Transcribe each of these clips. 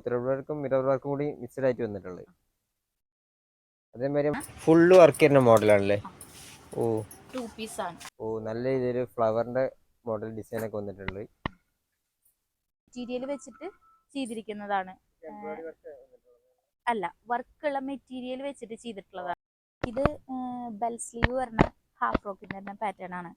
Thread വർക്കും mirror വർക്കും കൂടി മിക്സഡ് ആയിട്ട് വന്നിട്ടുള്ളത്. അതേമാതിരി ഫുള്ള് വർക്ക് ചെയ്യുന്ന മോഡലാണല്ലേ? ഓ നല്ല രീതിയിൽ ഫ്ലവറിന്റെ മോഡൽ ഡിസൈൻ ഒക്കെ വന്നിട്ടുള്ളത്. മെറ്റീരിയൽ വെച്ചിട്ട് ചെയ്തിരിക്കുന്നതാണ്. അല്ല, വർക്കുള്ള മെറ്റീരിയൽ വെച്ചിട്ട് ചെയ്തിട്ടുള്ളതാണ്. ഇത് ബെൽ സ്ലീവ് പറഞ്ഞ ഹാഫ് ഫ്രോക്കിന്റെ തന്നെ പാറ്റേൺ ആണ്.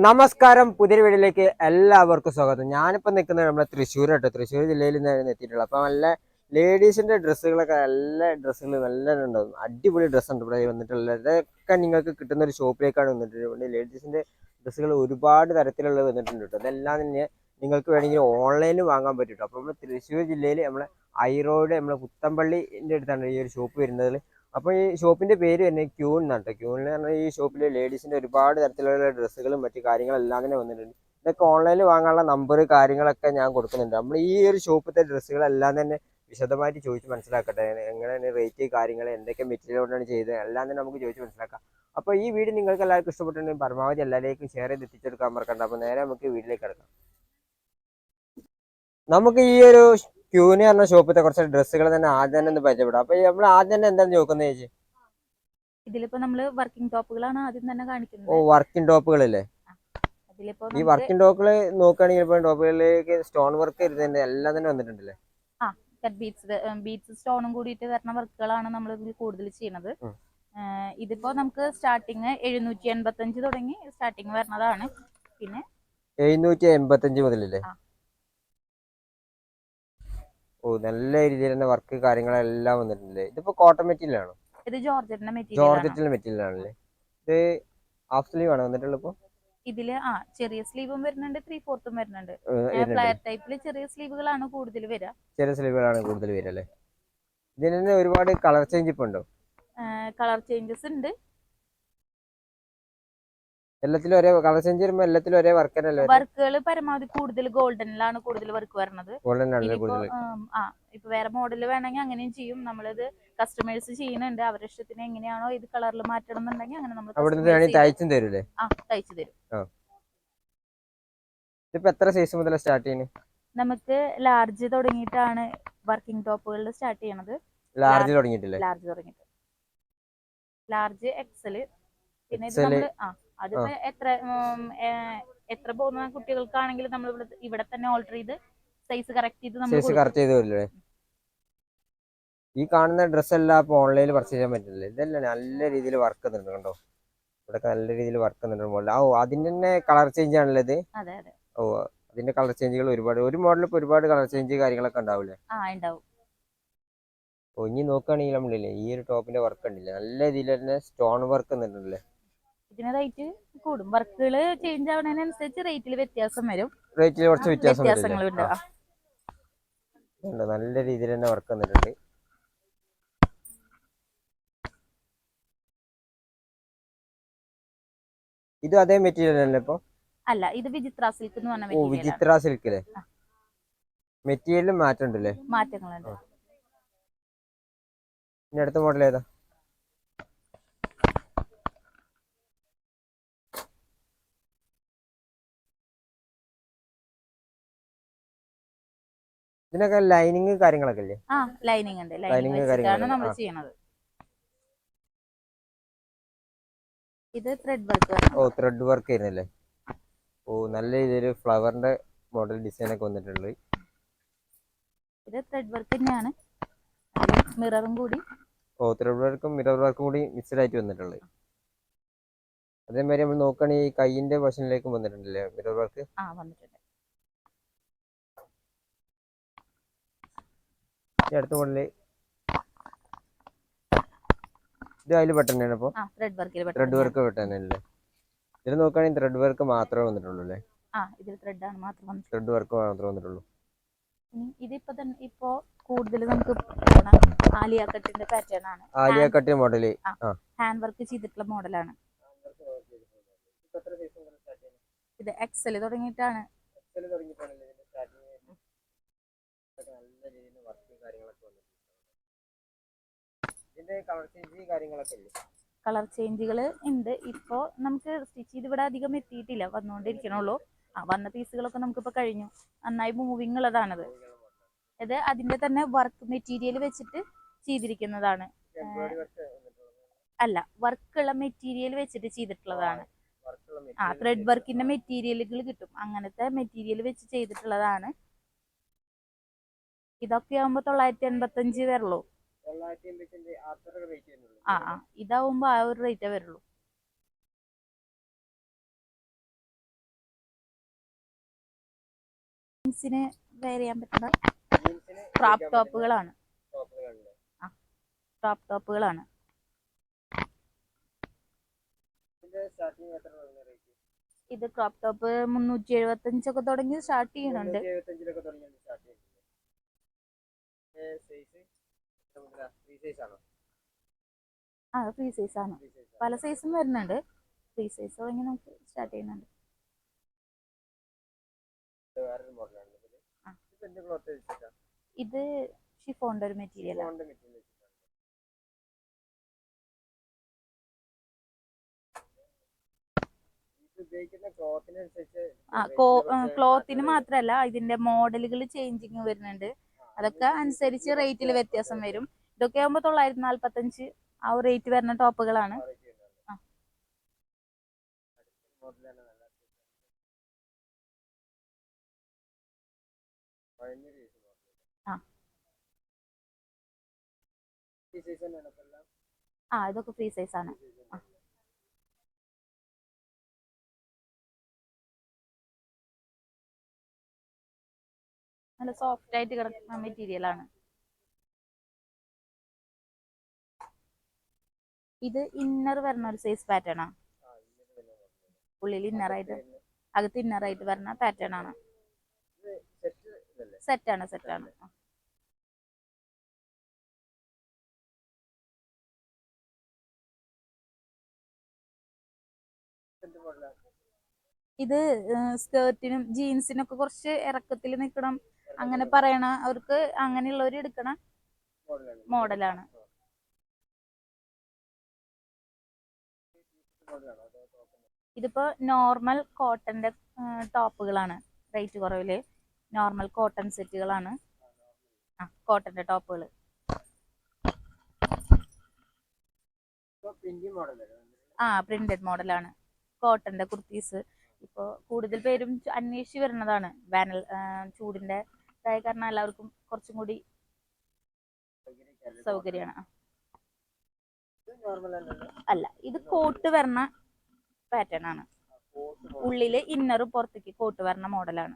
നമസ്കാരം, പുതിയ വീഡിയോയിലേക്ക് എല്ലാവർക്കും സ്വാഗതം. ഞാനിപ്പോൾ നിൽക്കുന്നത് നമ്മുടെ തൃശ്ശൂർ കേട്ടോ. തൃശ്ശൂർ ജില്ലയിൽ നിന്നാണ് എത്തിയിട്ടുള്ളത്. അപ്പോൾ നല്ല ലേഡീസിന്റെ ഡ്രസ്സുകളൊക്കെ നല്ല ഡ്രസ്സുകൾ നല്ല ഉണ്ടാവും. അടിപൊളി ഡ്രസ്സുണ്ട് ഇവിടെ വന്നിട്ടുള്ളത്. ഇതൊക്കെ നിങ്ങൾക്ക് കിട്ടുന്ന ഒരു ഷോപ്പിലേക്കാണ് വന്നിട്ടുള്ളത്. ലേഡീസിന്റെ ഡ്രസ്സുകൾ ഒരുപാട് തരത്തിലുള്ളത് വന്നിട്ടുണ്ട് കേട്ടോ. അതെല്ലാം തന്നെ നിങ്ങൾക്ക് വേണമെങ്കിൽ ഓൺലൈനിൽ വാങ്ങാൻ പറ്റും കേട്ടോ. അപ്പോൾ നമ്മൾ തൃശ്ശൂർ ജില്ലയിൽ നമ്മളെ ഐറോഡ് നമ്മളെ പുത്തമ്പള്ളിൻ്റെ അടുത്താണ് ഈ ഒരു ഷോപ്പ് വരുന്നത്. അപ്പോൾ ഈ ഷോപ്പിന്റെ പേര് തന്നെ ക്യൂൺ എന്നാണ് കേട്ടോ. ക്യൂൺ എന്ന് പറഞ്ഞാൽ ഈ ഷോപ്പിൽ ലേഡീസിന്റെ ഒരുപാട് തരത്തിലുള്ള ഡ്രസ്സുകളും മറ്റു കാര്യങ്ങളെല്ലാം തന്നെ വന്നിട്ടുണ്ട്. ഇതൊക്കെ ഓൺലൈനിൽ വാങ്ങാനുള്ള നമ്പർ കാര്യങ്ങളൊക്കെ ഞാൻ കൊടുക്കുന്നുണ്ട്. നമ്മൾ ഈ ഒരു ഷോപ്പിലത്തെ ഡ്രസ്സുകളെല്ലാം തന്നെ വിശദമായിട്ട് ചോദിച്ച് മനസ്സിലാക്കട്ടെ. എങ്ങനെയാണ് റേറ്റ്, കാര്യങ്ങൾ, എന്തൊക്കെ മെറ്റീരിയൽ കൊണ്ടാണ് ചെയ്തത്, എല്ലാം തന്നെ നമുക്ക് ചോദിച്ച് മനസ്സിലാക്കാം. അപ്പോൾ ഈ വീഡിയോ നിങ്ങൾക്ക് എല്ലാവർക്കും ഇഷ്ടപ്പെട്ടിട്ടുണ്ടെങ്കിൽ പരമാവധി എല്ലാവരേക്കും ഷെയർ ചെയ്ത് എത്തിച്ചെടുക്കാൻ മറക്കണ്ട. അപ്പോൾ നേരെ നമുക്ക് വീട്ടിലേക്ക് കിടക്കാം. നമുക്ക് ഈ ഒരു ക്യൂന് പറഞ്ഞ ഷോപ്പിലത്തെ കുറച്ച് ഡ്രസ്സുകൾ തന്നെ ആദ്യം തന്നെ ഒന്ന് പരിചയപ്പെടാം. അപ്പൊ നമ്മൾ ആദ്യം തന്നെ എന്താണ് നോക്കുന്നത് ചേച്ചി? ഇതിലിപ്പോ നമ്മള് വർക്കിംഗ് ടോപ്പുകളാണ് ആദ്യം തന്നെ കാണിക്കുന്നത്. ഓ, വർക്കിംഗ് ടോപ്പുകളല്ലേ? ഈ വർക്കിംഗ് ടോപ്പുകൾ നോക്കുകയാണെങ്കിൽ ടോപ്പുകളിലേക്ക് സ്റ്റോൺ വർക്ക് ഇരുന്നതിന്റെ എല്ലാം തന്നെ വന്നിട്ടുണ്ടല്ലേ? ബീഡ്സ് സ്റ്റോണും കൂടിയിട്ട് വരുന്ന വർക്കുകളാണ് നമ്മൾ ഇതിൽ കൂടുതൽ ചെയ്യുന്നത്. ഇതിപ്പോ നമുക്ക് സ്റ്റാർട്ടിങ് 785 തുടങ്ങി സ്റ്റാർട്ടിങ് വരുന്നതാണ്. പിന്നെ 785 മുതലല്ലേ? ഓ, നല്ല രീതിയിൽ തന്നെ വർക്ക് കാര്യങ്ങളെല്ലാം വന്നിട്ടുണ്ടല്ലേ? ഇതിപ്പോ കോട്ടൺ മെറ്റീരിയൽ ആണോ? ഇത് ജോർജറ്റിന്റെ മെറ്റീരിയൽ ആണല്ലേ? ഇത് ഹാഫ് സ്ലീവ് ആണ് വന്നിട്ടുള്ളത്. ഇപ്പൊ ഇതില് ചെറിയ സ്ലീവും വരുന്നുണ്ട്, 3/4 വരുന്നുണ്ട്. ഫ്ലയർ ടൈപ്പില് ചെറിയ സ്ലീവുകളാണ് കൂടുതൽ വരിക. അല്ലേ? ഇതിന് ഒരുപാട് കളർ ചേഞ്ച് ഇപ്പൊ ഉണ്ടോ? കളർ ചേഞ്ചസ് ഉണ്ട്. എല്ലാത്തിലും ഒരേ കളർ ചേഞ്ച് വരുമ്പോ എല്ലാത്തിലും ഒരേ വർക്കുകൾ പരമാവധി കൂടുതൽ ഗോൾഡനിലാണ് കൂടുതൽ വർക്ക് വരുന്നത്. ഇപ്പൊ വേറെ മോഡൽ വേണമെങ്കിൽ അങ്ങനെയും ചെയ്യും. നമ്മളിത് കസ്റ്റമേഴ്സ് ചെയ്യുന്നുണ്ട്. അവരുടെ ഇഷ്ടത്തിന് എങ്ങനെയാണോ ഇത് കളറിൽ മാറ്റണം എന്നുണ്ടെങ്കിൽ അങ്ങനെ നമ്മൾ തയ്ച്ചു തരൂലേ? തയ്ച്ചു തരും. ഇപ്പൊ എത്ര സൈസ് മുതൽ സ്റ്റാർട്ട് ചെയ്യുന്നത്? നമുക്ക് ലാർജ് തുടങ്ങിയിട്ടാണ് വർക്കിംഗ് ടോപ്പുകളിൽ സ്റ്റാർട്ട് ചെയ്യണത്. ലാർജ് എക്സല്, പിന്നെ ഇത് നമ്മള് അതിപ്പോ എത്ര പോകുന്ന കുട്ടികൾക്കാണെങ്കിലും നമ്മൾ ഇവിടെ തന്നെ ഓൾട്ടർ ചെയ്ത് സൈസ് കറക്റ്റ് ചെയ്ത് ഈ കാണുന്ന ഡ്രസ് എല്ലാം ഇപ്പൊ ഓൺലൈനിൽ പർച്ചേസ് ചെയ്യാൻ പറ്റില്ലേ? ഇതല്ല നല്ല രീതിയിൽ വർക്ക് ചെയ്യുന്നുണ്ട് കണ്ടോ. ഇവിടെ നല്ല രീതിയിൽ വർക്ക് ചെയ്യുന്നുണ്ട്. ഓ, അതിന്റെ തന്നെ കളർ ചേഞ്ച് ആണല്ലോ ഇത്? ഓ, അതിന്റെ കളർ ചേഞ്ചുകൾ ഒരുപാട്. ഒരു മോഡലിൽ ഇപ്പൊ ഒരുപാട് കളർ ചേഞ്ച് കാര്യങ്ങളൊക്കെ ഉണ്ടാവില്ലേ? ഓ, ഇനി നോക്കുകയാണെങ്കിൽ നമ്മളില്ലേ ഈ ഒരു ടോപ്പിന്റെ വർക്ക് ഉണ്ടല്ലേ, നല്ല രീതിയിൽ തന്നെ സ്റ്റോൺ വർക്ക് വന്നിട്ടുണ്ടല്ലേ? ഇതിന് റേറ്റ് കൂടും. വർക്കുകൾ ചേഞ്ച് ആവുന്നതിനനുസരിച്ച് റേറ്റിൽ വ്യത്യാസം വരും. റേറ്റിൽ കുറച്ച് വ്യത്യാസങ്ങളുണ്ട്. നല്ല രീതിയിൽ തന്നെ വർക്ക് വന്നിട്ടുണ്ട്. ഇത് അതേ മെറ്റീരിയൽ അല്ലേ? ഇപ്പൊ അല്ല, ഇത് വിചിത്ര സിൽക്ക് എന്ന് പറഞ്ഞ മെറ്റീരിയൽ. വിചിത്ര സിൽക്കിലെ മെറ്റീരിയലും മാറ്റമുണ്ടല്ലേ? മാറ്റങ്ങളുണ്ട്. ഇനി അടുത്ത മോഡൽ ഏതാ? ഇതിനൊക്കെ ലൈനിങ് കാര്യങ്ങളൊക്കെ ഇല്ലേ? ലൈനിങ് ഉണ്ട്. ലൈനിങ് വെച്ചിട്ടാണ് നമ്മൾ ചെയ്യുന്നത്. ഇത് ത്രെഡ് വർക്ക്. ഓ, ത്രെഡ് വർക്ക് ചെയ്യുന്നല്ലേ? ഓ, നല്ല രീതിയിൽ ഫ്ലവറിന്റെ മോഡൽ ഡിസൈൻ ഒക്കെ വന്നിട്ടുള്ളത്. ഇത് ത്രെഡ് വർക്ക് തന്നെയാണ്, മിററും കൂടി. ഓ, ത്രെഡ് വർക്കും മിറർ വർക്കും കൂടി മിക്സഡ് ആയിട്ട് വന്നിട്ടുള്ളത്. അതേമാതിരി നമ്മൾ നോക്കുകയാണെങ്കിൽ ഈ കൈയിന്റെ വശങ്ങളിലേക്കും വന്നിട്ടുണ്ടല്ലേ മിറർ വർക്ക്? വന്നിട്ടുണ്ട്. അടുത്ത മോഡല് ഇത് അതിൽ പെട്ടെന്നാണ്. ഇപ്പൊ ത്രെഡ് വർക്ക് പെട്ടെന്നല്ലേ? ഇതിൽ നോക്കുകയാണെങ്കിൽ ത്രെഡ് വർക്ക് മാത്രമേ വന്നിട്ടുള്ളൂ അല്ലേ? ത്രെഡ് വർക്ക് മാത്രമേ വന്നിട്ടുള്ളൂ. ഇതിപ്പോ തന്നെ ഇപ്പോ കൂടുതൽ നമുക്ക് ആലിയ കട്ടിന്റെ പാറ്റേൺ ആണ്. Alia cut model hand work ചെയ്തിട്ടുള്ള മോഡലാണ്. ഇത് എക്സൽ തുടങ്ങിയിട്ടാണ്. കളർ ചേഞ്ചുകൾ ഉണ്ട്. ഇപ്പോ നമുക്ക് സ്റ്റിച്ച് ചെയ്ത് ഇവിടെ അധികം എത്തിയിട്ടില്ല, വന്നുകൊണ്ടിരിക്കണുള്ളൂ. വന്ന പീസുകളൊക്കെ നമുക്കിപ്പോ കഴിഞ്ഞു. നന്നായി മൂവിങ് ഉള്ളതാണത്. ഇത് അതിന്റെ തന്നെ വർക്ക് മെറ്റീരിയൽ വെച്ചിട്ട് ചെയ്തിരിക്കുന്നതാണ്. അല്ല, വർക്കുള്ള മെറ്റീരിയൽ വെച്ചിട്ട് ചെയ്തിട്ടുള്ളതാണ്. ത്രെഡ് വർക്കിന്റെ മെറ്റീരിയലുകൾ കിട്ടും, അങ്ങനത്തെ മെറ്റീരിയൽ വെച്ച് ചെയ്തിട്ടുള്ളതാണ്. ഇതൊക്കെ ആവുമ്പോ 985 വരുള്ളൂ. ഇതാവുമ്പോ ആ ഒരു റേറ്റേ വരുള്ളൂ. ജീൻസിന് വെയർ ചെയ്യാൻ പറ്റുന്ന ക്രോപ്പ് ടോപ്പുകളാണ്. ക്രോപ്പ് ടോപ്പുകളാണ്. ഇത് ക്രോപ്പ് ടോപ്പ് 375 ഒക്കെ തുടങ്ങി സ്റ്റാർട്ട് ചെയ്യുന്നുണ്ട്. ഫ്രീ സൈസ് ആണ്. പല സൈസും വരുന്നുണ്ട്. ഫ്രീ സൈസ് തുടങ്ങി നമുക്ക് സ്റ്റാർട്ട് ചെയ്യുന്നുണ്ട്. ഇത് ഷിഫോണിന്റെ ഒരു മെറ്റീരിയൽ ആണ്. ക്ലോത്തിന് മാത്രല്ല, ഇതിന്റെ മോഡലുകൾ ചേഞ്ചിങ് വരുന്നുണ്ട്. അതൊക്കെ അനുസരിച്ച് റേറ്റിൽ വ്യത്യാസം വരും. ഇതൊക്കെ ആകുമ്പോ 945 ആ ഒരു റേറ്റ് വരുന്ന ടോപ്പുകളാണ്. ഇതൊക്കെ ഫ്രീ സൈസ് ആണ്. നല്ല സോഫ്റ്റ് ആയിട്ട് കിടക്കുന്ന മെറ്റീരിയൽ ആണ്. ഇത് ഇന്നർ വരുന്ന ഒരു സൈസ് പാറ്റേൺ ആണ്. ഉള്ളിൽ ഇന്നറായിട്ട് അകത്ത് ഇന്നറായിട്ട് വരുന്ന പാറ്റേൺ ആണ്. സെറ്റാണ്. ഇത് സ്കേർട്ടിനും ജീൻസിനൊക്കെ കുറച്ച് ഇറക്കത്തിൽ നിൽക്കണം അങ്ങനെ പറയണ അവർക്ക് അങ്ങനെയുള്ളവർ എടുക്കണ മോഡലാണ്. ഇതിപ്പോ നോർമൽ കോട്ടന്റെ ടോപ്പുകളാണ്. റേറ്റ് കുറവില് നോർമൽ കോട്ടൺ സെറ്റുകളാണ്. കോട്ടന്റെ ടോപ്പുകൾ. പ്രിന്റഡ് മോഡലാണ്. കോട്ടന്റെ കുർത്തീസ് ഇപ്പൊ കൂടുതൽ പേരും അന്വേഷിച്ച് വരുന്നതാണ്. വേനൽ ചൂടിന്റെ ഇതായ കാരണം എല്ലാവർക്കും കുറച്ചും കൂടി സൗകര്യമാണ്. അല്ല, ഇത് കോട്ട് വരണ പാറ്റേൺ ആണ്. ഉള്ളില് ഇന്നറും പുറത്തേക്ക് കോട്ട് വരണ മോഡലാണ്.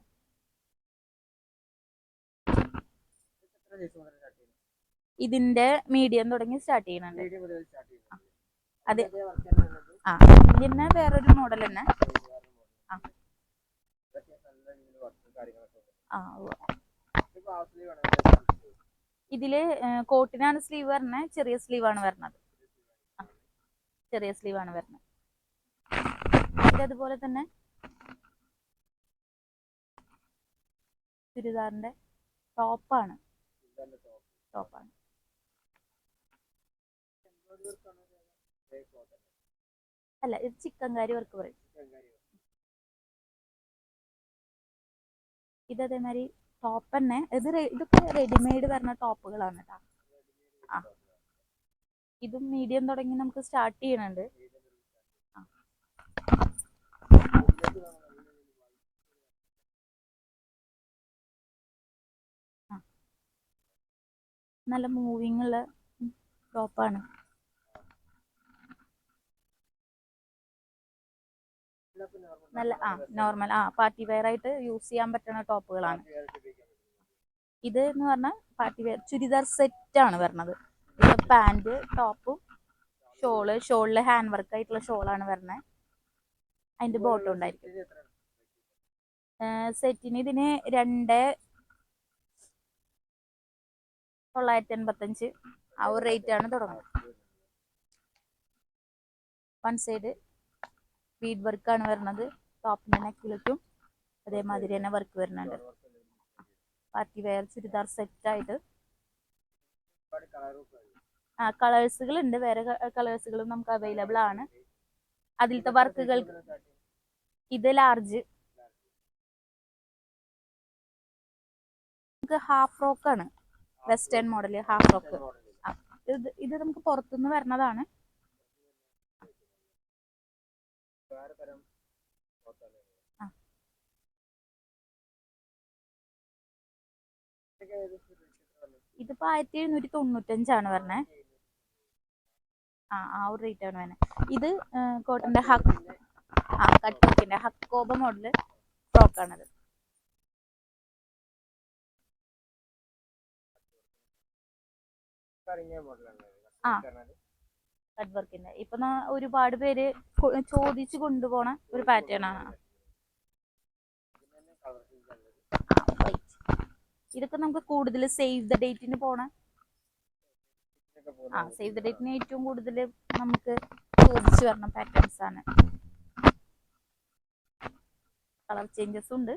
ഇതിന്റെ മീഡിയം തുടങ്ങി സ്റ്റാർട്ട് ചെയ്യുന്നുണ്ട്. അതെ. പിന്നെ വേറൊരു മോഡൽ തന്നെ. ഇതില് കോട്ടിനാണ് സ്ലീവ് വരുന്നത്. ചെറിയ സ്ലീവ് ആണ് വരുന്നത്. അതുപോലെ തന്നെ ചുരിദാറിന്റെ ടോപ്പാണ്. അല്ല, ഇത് ചിക്കൻകാരി വർക്ക് പറയും. ഇത് അതേമാതിരി ടോപ്പ് തന്നെ. ഇതൊക്കെ റെഡിമെയ്ഡ് വരുന്ന ടോപ്പുകളാണ് കേട്ടോ. ഇതും മീഡിയം തുടങ്ങി നമുക്ക് സ്റ്റാർട്ട് ചെയ്യണുണ്ട്. നല്ല മൂവിങ് ഉള്ള ടോപ്പാണ്. നല്ല നോർമൽ പാർട്ടി വെയർ ആയിട്ട് യൂസ് ചെയ്യാൻ പറ്റുന്ന ടോപ്പുകളാണ്. ഇത് എന്ന് പറഞ്ഞാൽ പാർട്ടി വെയർ ചുരിദാർ സെറ്റ് ആണ് വരുന്നത്. ഇത് പാന്റ്, ടോപ്പും ഷോളില് ഹാൻഡ് വർക്ക് ആയിട്ടുള്ള ഷോളാണ് വരുന്നത്. അതിന്റെ ബോട്ടം ഉണ്ടായിരിക്കും. സെറ്റിന് ഇതിന് 2,985 ആ ഒരു റേറ്റ് ആണ് തുടങ്ങുന്നത്. വൺ സൈഡ് ബീഡ് വർക്ക് ആണ് വരുന്നത്. ടോപ്പിന്റെ നെക്കിലേക്കും അതേമാതിരി തന്നെ വർക്ക് വരുന്നുണ്ട്. പാർട്ടി വെയർ ചുരിദാർ സെറ്റ് ആയിട്ട് കളേഴ്സുകൾ ഉണ്ട്. വേറെ കളേഴ്സുകളും നമുക്ക് അവൈലബിൾ ആണ്. അതിലത്തെ വർക്കുകൾ ഇത് ലാർജ് നമുക്ക് ഹാഫ് ഫ്രോക്ക് ആണ്, വെസ്റ്റേൺ മോഡൽ ഹാഫ് ഫ്രോക്ക്. ഇത് നമുക്ക് പുറത്തുനിന്ന് വരണതാണ്. ഇതിപ്പോ 1795 പറഞ്ഞേ. ആ ഒരു റേറ്റ് ആണ് വേണേ. ഇത് കോട്ടന്റെ കട്ട് വർക്കിന്റെ ഹക്കോബ മോഡല് ഫ്രോക്ക് ആണത്. കട്ട് വർക്കിന്റെ ഇപ്പൊ ഒരുപാട് പേര് ചോദിച്ചു കൊണ്ടുപോണ ഒരു പാറ്റേൺ ആണ്. ഇതൊക്കെ നമുക്ക് കൂടുതൽ സേവ് ദ ഡേറ്റിന് പോണ സേവ് ദ ഡേറ്റിന് ഏറ്റവും കൂടുതൽ നമുക്ക് ചോദിച്ചു വരണ പാറ്റേൺസ് ആണ്. കളർ ചേഞ്ചസ് ഉണ്ട്.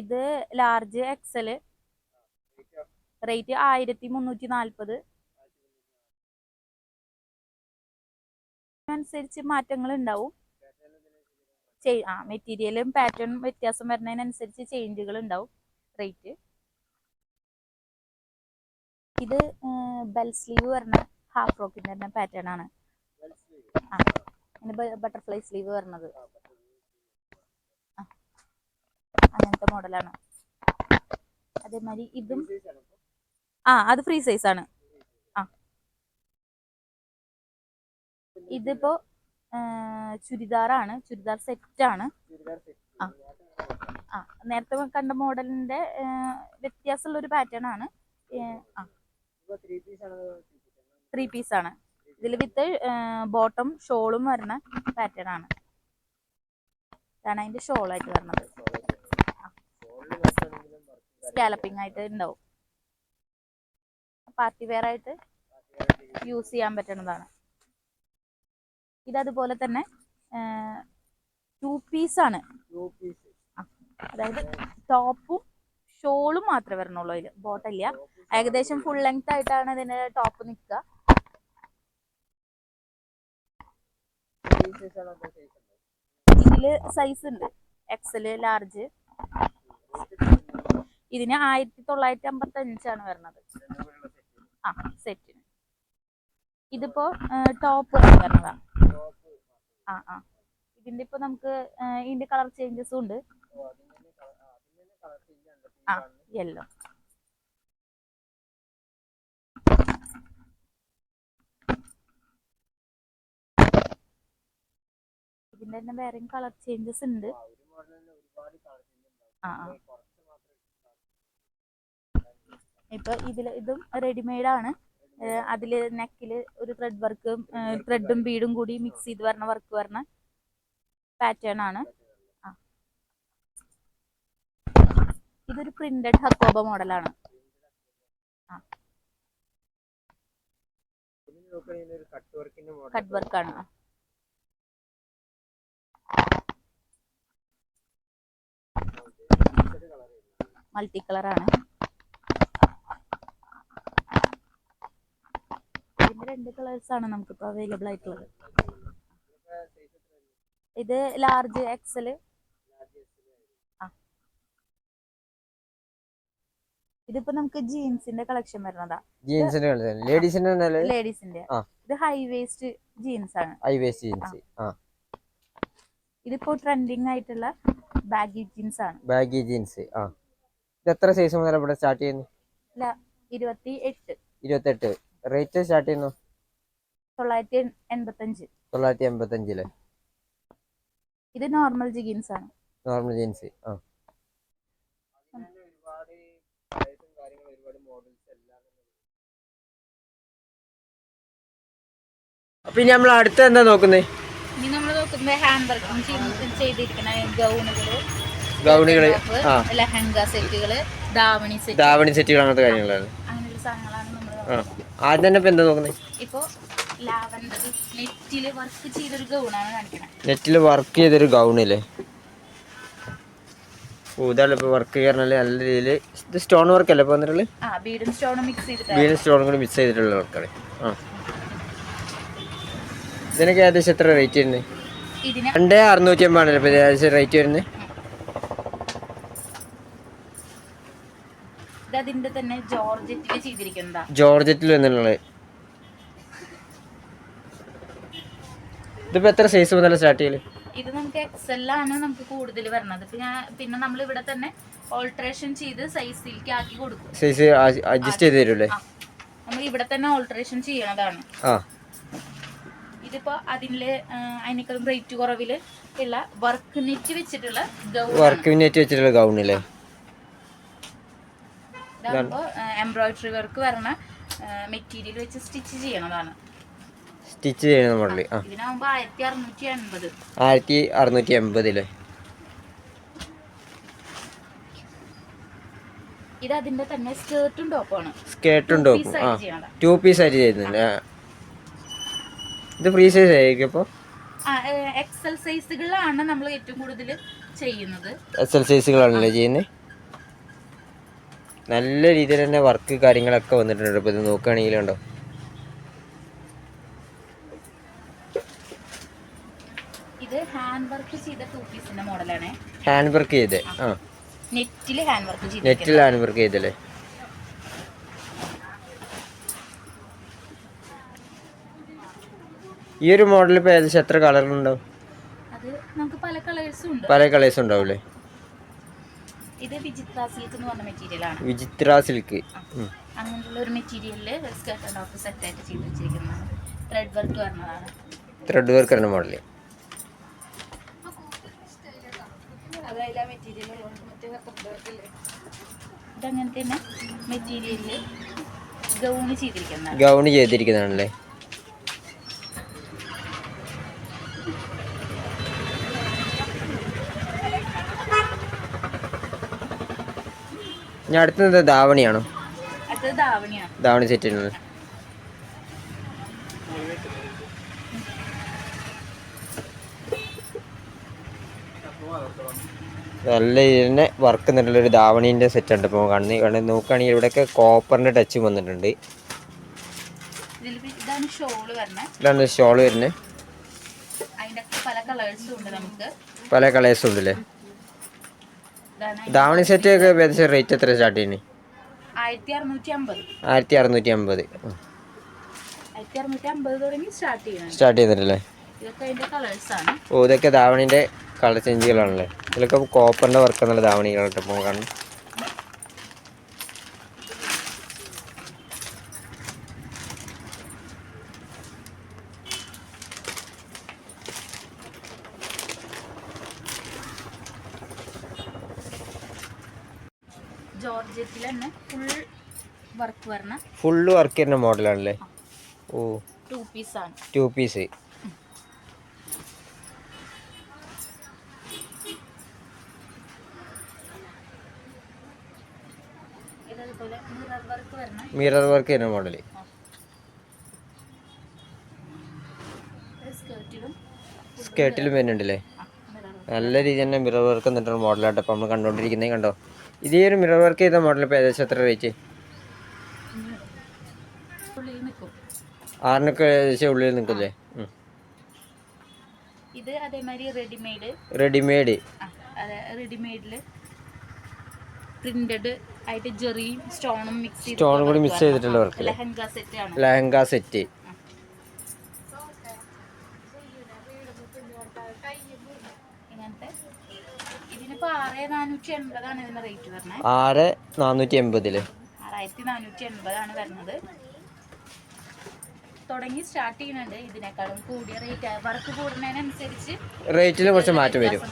ഇത് ലാർജ് എക്സല്, റേറ്റ് 1340. അനുസരിച്ച് മാറ്റങ്ങൾ ഉണ്ടാവും. മെറ്റീരിയലും പാറ്റേൺ വ്യത്യാസം വരുന്നതിനനുസരിച്ച് ചേഞ്ചുകൾ ഉണ്ടാവും റേറ്റ്. ഇത് ബെൽ സ്ലീവ് വരുന്ന ഹാഫ് ഫ്രോക്കിന്റെ തന്നെ പാറ്റേൺ ആണ്. ബട്ടർഫ്ലൈ സ്ലീവ് വരുന്നത് അങ്ങനത്തെ മോഡലാണ്. അതേമാതിരി ഇതും അത് ഫ്രീ സൈസ് ആണ്. ഇതിപ്പോ ചുരിദാറാണ്, ചുരിദാർ സെറ്റ് ആണ്. നേരത്തെ കണ്ട മോഡലിന്റെ വ്യത്യാസമുള്ള ഒരു പാറ്റേൺ ആണ്. 3 പീസ് ആണ്. ഇതിൽ വിത്ത് ബോട്ടം ഷോളും വരുന്ന പാറ്റേൺ ആണ്. ഇതാണ് അതിന്റെ ഷോളായിട്ട് വരുന്നത്. സ്കാലപ്പിംഗ് ആയിട്ട് ഉണ്ടാവും. പാർട്ടി വെയർ ആയിട്ട് യൂസ് ചെയ്യാൻ പറ്റുന്നതാണ്. ഇതതുപോലെ തന്നെ 2 പീസ് ആണ്. അതായത് ടോപ്പും ഷോളും മാത്രമേ വരണുള്ളൂ. അതിൽ ബോട്ടമില്ല. ഏകദേശം ഫുൾ ലെങ്ത് ആയിട്ടാണ് ഇതിന്റെ ടോപ്പ് നിൽക്കുക. ഇതില് സൈസ് ഉണ്ട്, എക്സല്, ലാർജ്. ഇതിന് 1955 വരുന്നത് സെറ്റിന്. ഇതിപ്പോ ടോപ്പ് വരുന്നതാണ്. ഇതിന്റെ ഇപ്പൊ നമുക്ക് ഇതിന്റെ കളർ ചേഞ്ചസും ഉണ്ട്. യെല്ലോ. ഇതിന്റെ തന്നെ വേറെയും കളർ ചേഞ്ചസ് ഉണ്ട്. ഇപ്പൊ ഇതും റെഡിമെയ്ഡ് ആണ്. അതില് നെക്കില് ഒരു ത്രെഡും ബീഡും കൂടി മിക്സ് ചെയ്ത് വരണ വർക്ക് വരണ പാറ്റേൺ ആണ്. ഇതൊരു പ്രിന്റഡ് ഹക്കോബ മോഡലാണ്. കട്ട് വർക്കാണ്. മൾട്ടി കളറാണ്. ഇതിന്റെ 2 കളേഴ്സ് ആണ് നമുക്കിപ്പോൾ അവൈലബിൾ ആയിട്ടുള്ളത്. ഇത് ലാർജ് എക്സല്. ഇതിപ്പോ നമുക്ക് ജീൻസിന്റെ കളക്ഷൻ വരുന്നതാ. ലേഡീസിന്റെ ഇത് ഹൈ വേസ്റ്റ് ജീൻസ് ആണ്. ഇതിപ്പോ ട്രെൻഡിങ് ആയിട്ടുള്ള ബാഗി ജീൻസ് ആണ്. Baggy jeans. ഇത് എത്ര സൈസ് മുതൽ ഇവിടെ സ്റ്റാർട്ട് ചെയ്യുന്നു? 28. റേറ്റ് സ്റ്റാർട്ട് ചെയ്യുന്നു 985. ഇത് നോർമൽ ജീൻസ് ആണ്. Normal jeans. അപ്പൊ ഇനി നമ്മൾ അടുത്ത എന്താ നോക്കുന്നത്? ഇനി നമ്മൾ നോക്കുന്നത് ഹാൻഡ് വർക്കും ചെയ്തിരിക്കുന്ന ഗൗണുകള്, ലെഹങ്ക സെറ്റുകള്, ധാവണി സെറ്റുകൾ, അങ്ങനത്തെ കാര്യങ്ങളാണ്. അങ്ങനെയുള്ള സാധനങ്ങളാണ് നമ്മൾ. ആദ്യം തന്നെ ഇപ്പൊ എന്താ നോക്കുന്നത്? ഇപ്പൊ ലാവൻഡർ നെറ്റില് വർക്ക് ചെയ്തൊരു ഗൗണാണ് കാണിക്കുന്നത്. നെറ്റില് വർക്ക് ചെയ്തൊരു ഗൗണില്ലേ? ഇതാണ് ഇപ്പൊ വർക്ക് ചെയ്യാറുള്ള നല്ല രീതിയില്. ഇത് സ്റ്റോൺ വർക്ക് അല്ലേ വന്നിട്ടുള്ളത്? ബീഡും സ്റ്റോണും മിക്സ് കൂടി മിക്സ് ചെയ്തിട്ടുള്ള വർക്കാണ്. ഇതിനൊക്കെ ഏകദേശം എത്ര റേറ്റ് വരുന്നത്? ഇതിന് 2650 റേറ്റ് വരുന്നത്. ഇത് അതിന്റെ തന്നെ ജോർജറ്റിൽ ചെയ്തിരിക്കുന്നതാ. ജോർജറ്റിൽ വന്നിട്ടുള്ളത്. ഇതിപ്പോ എത്ര സൈസ് മുതൽ സ്റ്റാർട്ട് ചെയ്യല്? ഇത് നമുക്ക് XL ആണ് നമുക്ക് കൂടുതൽ വരുന്നത്. പിന്നെ നമ്മൾ ഇവിടെ തന്നെ ഓൾട്രേഷൻ ചെയ്ത് സൈസിലേക്ക് ആക്കി കൊടുക്കും. സൈസ് അഡ്ജസ്റ്റ് ചെയ്ത് തരൂല്ലേ? നമ്മൾ ഇവിടെ തന്നെ ഓൾട്രേഷൻ ചെയ്യണതാണ്. ഇതിപ്പോ അതിനേക്കാളും റേറ്റ് കുറവില് ഉള്ള വർക്ക് നെറ്റ് വെച്ചിട്ടുള്ള ഗൗണില്ലേ? ഇതാകുമ്പോ എംബ്രോയിഡറി വർക്ക് വരണ മെറ്റീരിയൽ വെച്ച് സ്റ്റിച്ച് ചെയ്യണതാണ്. സ്റ്റിച്ച് ചെയ്യുന്ന മോഡല്. ഇതിനാകുമ്പോ 1680. 1680 ഇത് അതിന്റെ തന്നെ സ്കേർട്ടും ടോപ്പാണ്. സ്കേർട്ടും ടോപ്പും 2 പീസ് ആയിട്ട് ചെയ്യുന്നുണ്ട്. ഇത് ഫ്രീ സൈസ് ആയിരിക്കും. അപ്പോൾ XL സൈസുകളിലാണ് നമ്മൾ ഏറ്റവും കൂടുതൽ ചെയ്യുന്നത്. XL സൈസുകളാണല്ലേ ചെയ്യുന്നത്. നല്ല രീതിയിൽ തന്നെ വർക്ക് കാര്യങ്ങളൊക്കെ വന്നിട്ടുണ്ട്. ഇപ്പോൾ ഇത് നോക്കുകയാണെങ്കിൽ ഉണ്ടോ, ഇത് ഹാൻഡ് വർക്ക് ചെയ്ത 2 പീസിന്റെ മോഡലാണ്. ഹാൻഡ് വർക്ക് ചെയ്ത് നെറ്റിൽ ഹാൻഡ് വർക്ക് ചെയ്ത് നെറ്റിൽ ഹാൻഡ് വർക്ക് ചെയ്തല്ലേ? ഈ ഒരു മോഡൽ ഇപ്പോൾ ഏകദേശം എത്ര കളറുണ്ടാവും? അത് നമുക്ക് പല കളേഴ്സും ഉണ്ട്. പല കളേഴ്സും ഉണ്ടാവില്ലേ? ഇത് വിചിത്ര സിൽക്ക് എന്ന് പറഞ്ഞ മെറ്റീരിയൽ ആണ്. വിചിത്ര സിൽക്ക് അങ്ങനെയുള്ള ഒരു മെറ്റീരിയലില് സ്കേർട്ട് ആൻഡ് ടോപ്പ് സെറ്റ് ആയിട്ട് ചെയ്ത് വെച്ചിരിക്കുന്നതാണ്. ത്രെഡ് വർക്ക് വരുന്നതാണ്. ത്രെഡ് വർക്ക് ആണ് മോഡൽ. ഇതങ്ങനെ തന്നെ മെറ്റീരിയലില് ഗൗണ് ചെയ്തിരിക്കുന്നതാണല്ലേ? ഞാൻ അടുത്തത് ധാവണിയാണോ? ധാവണി സെറ്റ് ചെയ്യുന്നത്. നല്ല ഇതിനെ വർക്ക് എന്നിട്ടുള്ളൊരു ധാവണീൻ്റെ സെറ്റ് ഉണ്ട്. ഇപ്പോൾ നോക്കുകയാണെങ്കിൽ ഇവിടെയൊക്കെ കോപ്പറിൻ്റെ ടച്ച് വന്നിട്ടുണ്ട്. ഇതാണ് ഷോള് വരുന്നത്. പല കളേഴ്സും ഉണ്ടല്ലേ? ധാവണി സെറ്റ് ഒക്കെ ഏകദേശം റേറ്റ് എത്ര സ്റ്റാർട്ട് ചെയ്യുന്നത്? 1650 സ്റ്റാർട്ട് ചെയ്യുന്നുണ്ടല്ലേ? ഓ, ഇതൊക്കെ ധാവണിൻ്റെ കളർ ചേഞ്ചുകളാണല്ലേ? ഇതിലൊക്കെ കോപ്പറിൻ്റെ വർക്ക് എന്നുള്ള ധാവണികളായിട്ട് ഇപ്പോൾ കാണും. ജോർജറ്റിൽ തന്നെ ഫുള്ള് വർക്ക് ചെയ്യുന്ന മോഡലാണല്ലേ? ഓ, 2 പീസ് ആണ്. 2 പീസ്. മിറർ വർക്ക് ചെയ്യുന്ന മോഡല്. സ്കേർട്ടിലും വരുന്നുണ്ടല്ലേ? നല്ല രീതിയിൽ തന്നെ മിറർ വർക്ക് എന്നിട്ടുള്ള മോഡലായിട്ട് ഇപ്പോൾ നമ്മൾ കണ്ടുകൊണ്ടിരിക്കുന്നത്. കണ്ടോ, ഇതേ ഒരു മിറർ വർക്ക് ചെയ്ത മോഡൽ ഇപ്പോൾ ഏകദേശം എത്ര റേറ്റ്? 600 ഏകദേശം ഉള്ളിൽ നിൽക്കില്ലേ? ഇത് അതേമാതിരി റെഡിമെയ്ഡില് പ്രിന്റഡ് ആയിട്ട് ജെറിയും സ്റ്റോണും മിക്സ് ചെയ്തിട്ടുള്ള വർക്ക്. ലെഹങ്ക സെറ്റ്. ഇതിനിപ്പോ 6480 ആണ് ഇതിന്റെ റേറ്റ് വരുന്നത്. 6480 6480 ആണ് വരുന്നത്. തുടങ്ങി സ്റ്റാർട്ട് ചെയ്യുന്നുണ്ട്. ഇതിനേക്കാളും കൂടിയ റേറ്റ് വർക്ക് കൂടുന്നതിനനുസരിച്ച് റേറ്റിൽ കുറച്ച് മാറ്റം വരും.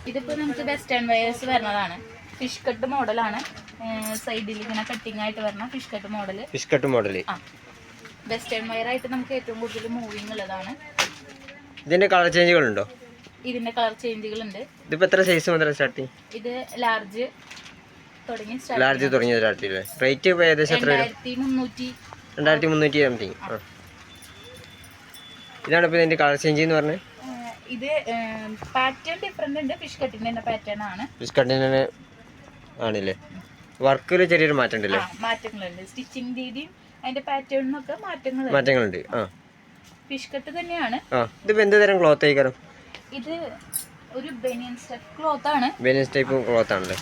ഇതിപ്പോ നമുക്ക് വെസ്റ്റേൺ വെയേഴ്സ് വരുന്നതാണ്. ഫിഷ് കട്ട് മോഡലാണ്. സൈഡിൽ ഇങ്ങനെ കട്ടിങ് ആയിട്ട് വരുന്ന fish cut model. Western wear ആയിട്ട് നമുക്ക് ഏറ്റവും കൂടുതൽ മൂവിങ് ഉള്ളതാണ്. ഇതിന്റെ കളർ ചേഞ്ചുകൾ ഉണ്ടോ? ഇതിന്റെ കളർ ചേഞ്ചുകൾ ഉണ്ട്. ഇതിപ്പോ എത്ര സൈസ് മുതൽ സ്റ്റാർട്ട് ചെയ്യും? ഇത് ലാർജ് തുടങ്ങി സ്റ്റാർട്ട് ചെയ്യില്ലേ? റേറ്റ് ഏകദേശം എത്ര വരും? 2300 ഇതാണ് ഇപ്പൊ ഇതിന്റെ കളർ ചേഞ്ച് എന്ന് പറഞ്ഞത്. ഇത് പാറ്റേൺ ഡിഫറെന്റ് ഉണ്ട്. ഫിഷ് കട്ടിന്റെ പാറ്റേൺ ആണ്. ഫിഷ് കട്ടിന്റെ ആണല്ലേ? വർക്കിൽ ചെറിയൊരു മാറ്റം ഉണ്ടല്ലേ? മാറ്റങ്ങളുണ്ട്. സ്റ്റിച്ചിങ് രീതിയും അതിന്റെ പാറ്റേണിനൊക്കെ മാറ്റങ്ങളുണ്ട്. ഫിഷ് കട്ട് തന്നെയാണ്. ഇതിപ്പോ എന്ത് തരം ക്ലോത്ത് ആയിക്കാരം? ഇത് ഒരു ബനിയൻ സ്റ്റഫ് ക്ലോത്ത് ആണ്. ബനിയൻ ടൈപ്പ് ക്ലോത്ത് ആണല്ലേ.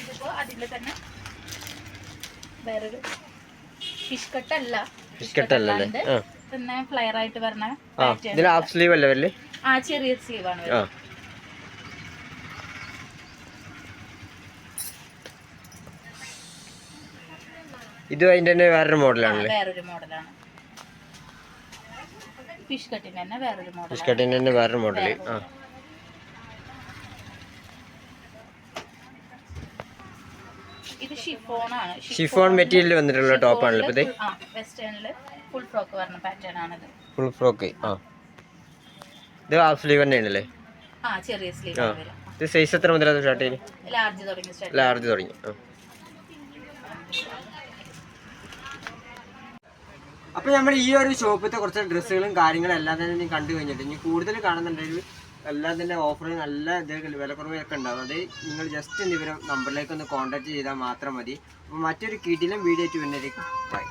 ഇതിപ്പോ അതിന്റെ തന്നെ വേറൊരു ഫിഷ് കട്ട് അല്ല. ഫിഷ് കട്ട് അല്ലല്ലേ? പിന്നെ ഫ്ലയർ ആയിട്ട് വരണ. ഇതിൽ ഹാഫ് സ്ലീവ് അല്ലേ വരല്? ചെറിയ സ്ലീവ് ആണ് വരുന്നത്. ഇത് അതിന്റെ തന്നെ വേറൊരു മോഡലാണല്ലേ? വേറൊരു മോഡലാണ്. ഫിഷ് കട്ടിന് തന്നെ വേറൊരു മോഡൽ. ഫിഷ് കട്ടിന് തന്നെ വേറൊരു മോഡല്. ഇത് ഷിഫോൺ ആണ്. ഷിഫോൺ മെറ്റീരിയൽ വന്നിട്ടുള്ള ടോപ്പ് ആണല്ലോ ഇത്. വെസ്റ്റേണില് ഫുൾ ഫ്രോക്ക് വരുന്ന പാറ്റേൺ ആണ് ഇത്. Full frock. ഇത് ഹാഫ് സ്ലീവ് തന്നെയാണല്ലേ? ചെറിയ സ്ലീവ് വരും. ഇത് സൈസ് എത്ര മുതലാണ് സ്റ്റാർട്ട് ചെയ്യുന്നത്? ലാർജ് തുടങ്ങി. അപ്പോൾ നമ്മൾ ഈ ഒരു ഷോപ്പിലത്തെ കുറച്ച് ഡ്രസ്സുകളും കാര്യങ്ങളും എല്ലാം തന്നെ കണ്ടു കഴിഞ്ഞിട്ട് ഇനി കൂടുതൽ കാണുന്നുണ്ടെങ്കിൽ എല്ലാം തന്നെ ഓഫറിൽ നല്ല വിലക്കുറവൊക്കെ ഉണ്ടാകും. അത് നിങ്ങൾ ജസ്റ്റ് ഇവരെ നമ്പറിലേക്ക് ഒന്ന് കോൺടാക്ട് ചെയ്താൽ മാത്രം മതി. അപ്പോൾ മറ്റൊരു കിടിലം വീഡിയോ ആയിട്ട് വരുന്നതായിരിക്കും. ബൈ.